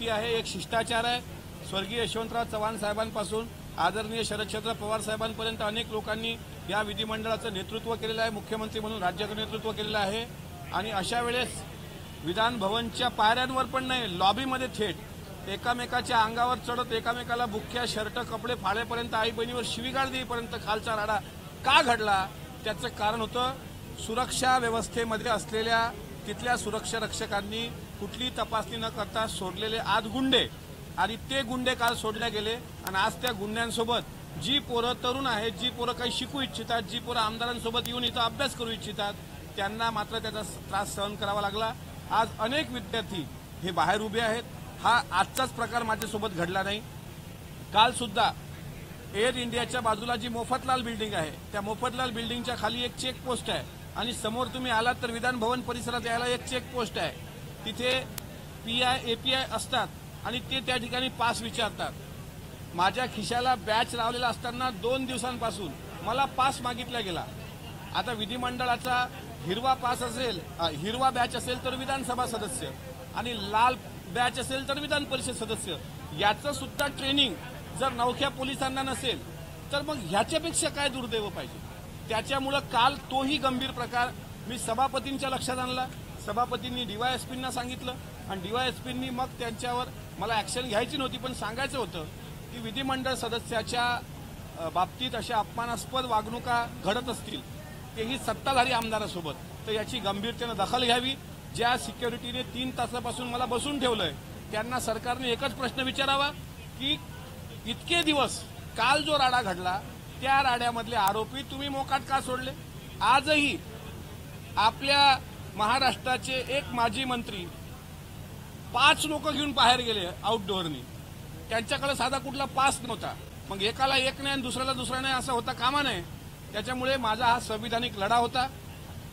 नीती आहे, एक शिष्टाचार आहे। स्वर्गीय यशवंतराव चव्हाण साहेबांपासून आदरणीय शरदचंद्र पवार साहेबांपर्यंत अनेक लोकांनी या विधिमंडळाचं नेतृत्व केलेलं आहे, मुख्यमंत्री म्हणून राज्याचं नेतृत्व केलेलं आहे। आणि अशा वेळेस विधान भवनच्या पायऱ्यांवर पण नाही, लॉबीमध्ये थेट एकामेकाच्या अंगावर चढत एकामेकाला बुक्क्या शर्ट कपडे फाळेपर्यंत आई बहिणीवर शिवीगाळ देईपर्यंत खालचा राडा का घडला, त्याचं कारण होतं सुरक्षा व्यवस्थेमध्ये असलेल्या तिथल्या सुरक्षा रक्षकांनी कुठली तपासणी न करता सोडलेले आत गुंडे, आणि ते गुंडे काल सोडले गेले। आणि आज त्या गुंड्यांसोबत जी पोरं तरुण आहेत, जी पोरं काही शिकू इच्छितात, जी पोरं आमदारांसोबत येऊन इथं अभ्यास करू इच्छितात, त्यांना मात्र त्याचा त्रास सहन करावा लागला। आज अनेक विद्यार्थी हे बाहेर उभे आहेत। हा आजचाच प्रकार माझ्यासोबत घडला नाही, काल सुद्धा एअर इंडियाच्या बाजूला जी मोफतलाल बिल्डिंग आहे, त्या मोफतलाल बिल्डिंगच्या खाली एक चेक पोस्ट आहे, आणि समोर तुम्ही आलात तर विधान भवन परिसरात यायला एक चेक पोस्ट आहे। तिथे PI API असतात आणि ते त्या ठिकाणी पास विचारतात। माझ्या खिशाला बॅच लावलेला असताना 2 दिवसांपासून मला पास मागितला गेला। आता विधिमंडळाचा हिरवा पास असेल, हिरवा बॅच असेल तर विधानसभा सदस्य, आणि लाल बॅच असेल तर विधान परिषद सदस्य, याचं सुद्धा ट्रेनिंग जर नवख्या पोलिसांना नसेल तर मग ह्याच्यापेक्षा काय दुर्दैव पाहिजे। त्याच्यामुळे काल तोही गंभीर प्रकार मी सभापतींच्या लक्षात आणला। सभापतींनी DYSPंना सांगितलं, आणि DYSPंनी मग त्यांच्यावर मला ऍक्शन घ्यायची नव्हती, पण सांगायचं होतं की विधिमंडळ सदस्याच्या बाबतीत अशा अपमानास्पद वागणुका घडत असतील, तेही सत्ताधारी आमदारासोबत, तर याची गंभीरतेनं दखल घ्यावी। ज्या सिक्युरिटीने 3 तासापासून मला बसून ठेवलंय, त्यांना सरकारने एकच प्रश्न विचारावा की इतके दिवस काल जो राडा घडला त्या राड्यामधले आरोपी तुम्ही मोकाट का सोडले। आजही आपल्या महाराष्ट्राचे एक माजी मंत्री 5 लोक घेऊन बाहेर गेले आउटडोअरनी, त्यांच्याकडे साधा कुठला पास नव्हता, मग एकाला एक नाही आणि दुसऱ्याला दुसरा नाही असं होता कामा नये। त्याच्यामुळे माझा हा संविधानिक लढा होता।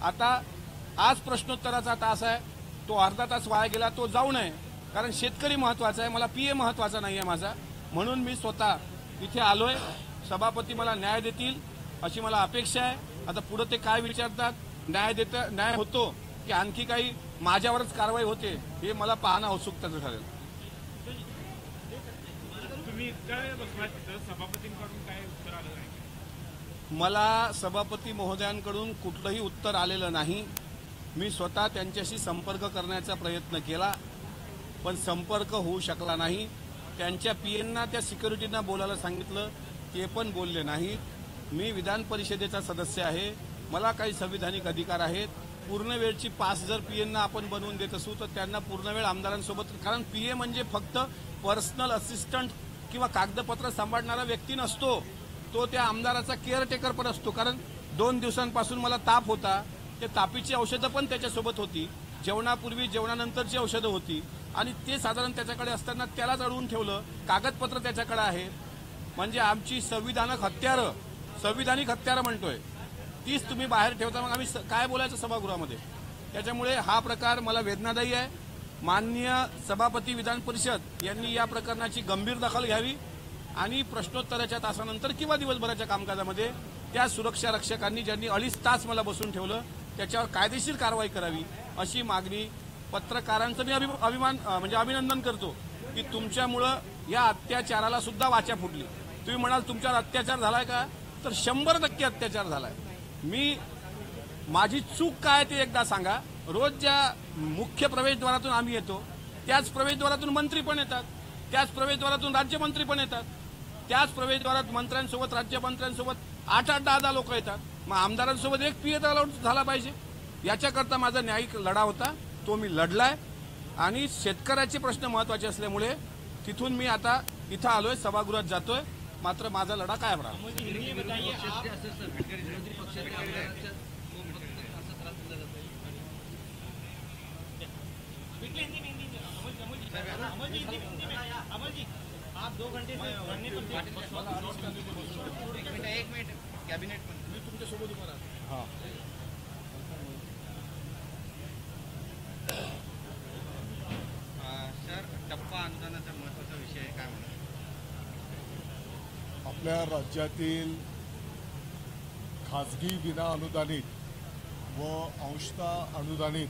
आता आज प्रश्नोत्तराचा तास आहे, तो अर्धा तास वाया गेला, तो जाऊ नये, कारण शेतकरी महत्वाचा आहे, मला PA महत्वाचा नाही आहे माझा, म्हणून मी स्वतः इथे आलोय। सभापती मला न्याय देतील अशी मला अपेक्षा आहे। आता पुढे ते काय विचारतात, न्याय होतो की आणखी काही माझ्यावरच कारवाई होते, हे मला पाहणं औत्सुक्याचं ठरेल। मला सभापती महोदयांकडून कुठलंही उत्तर आलेलं नाही। मी स्वतः त्यांच्याशी संपर्क करण्याचा प्रयत्न केला, पण संपर्क होऊ शकला नाही। त्यांच्या PAंना त्या सिक्युरिटींना बोलायला सांगितलं, ते पण बोलले नाहीत। मी विधान परिषदेचा सदस्य आहे, मला काही संविधानिक अधिकार आहेत। पूर्ण वेळची पास जर PAंना आपण बनवून देत असू तर त्यांना पूर्ण वेळ आमदारांसोबत, कारण PA म्हणजे फक्त पर्सनल असिस्टंट किंवा कागदपत्र सांभाळणारा व्यक्ती नसतो, तो त्या आमदाराचा केअरटेकर पण असतो। कारण 2 दिवसांपासून मला ताप होता, ते तापीची औषधं पण त्याच्यासोबत होती, जेवणापूर्वी जेवणानंतरची औषधं होती, आणि ते साधारण त्याच्याकडे असताना त्यालाच अडवून ठेवलं। कागदपत्र त्याच्याकडे आहेत, म्हणजे आमची संविधानिक हत्यारं म्हणतोय तीच तुम्ही बाहेर ठेवता, मग आम्ही काय बोलायचं सभागृहामध्ये। त्याच्यामुळे हा प्रकार मला वेदनादायी आहे। माननीय सभापती विधान परिषद यांनी या प्रकरणाची गंभीर दखल घ्यावी, आणि प्रश्नोत्तराच्या तासानंतर किंवा दिवसभराच्या कामकाजामध्ये त्या सुरक्षा रक्षकांनी ज्यांनी 2.5 तास मला बसून ठेवलं त्याच्यावर कायदेशीर कारवाई करावी अशी मागणी पत्रकारांचं मी अभिनंदन करतो की तुमच्यामुळं या अत्याचाराला सुद्धा वाचा फुटली। तुम्ही म्हणाल तुमच्यावर अत्याचार झालाय का, तर 100% अत्याचार झालाय। माझी चूक काय ते एकदा सांगा। रोज ज्या मुख्य प्रवेशद्वारातून आम्ही येतो त्याच प्रवेशद्वारातून मंत्री पण येतात, त्याच प्रवेशद्वारातून राज्यमंत्री पण येतात, त्याच प्रवेशद्वारात मंत्र्यांसोबत राज्यमंत्र्यांसोबत 8-8, 10-10 लोक येतात। मग आमदारांसोबत एक PA झाला पाहिजे, याच्याकरता माझा न्यायिक लढा होता, तो मी लढलाय। आणि शेतकऱ्याचे प्रश्न महत्वाचे असल्यामुळे तिथून मी आता इथं आलोय, सभागृहात जातोय, मात्र माझा लढा कायम राहणार। आप 2 घंटे से धरने पर एक मिनट कैबिनेट मी तुमच्यासोबत उभा राहतो। हां सर, टप्पा अनुदानाचा महत्त्वाचा विषय काय म्हणतात? आपल्या राज्यातील खाजगी विना अनुदानित व अंशतः अनुदानित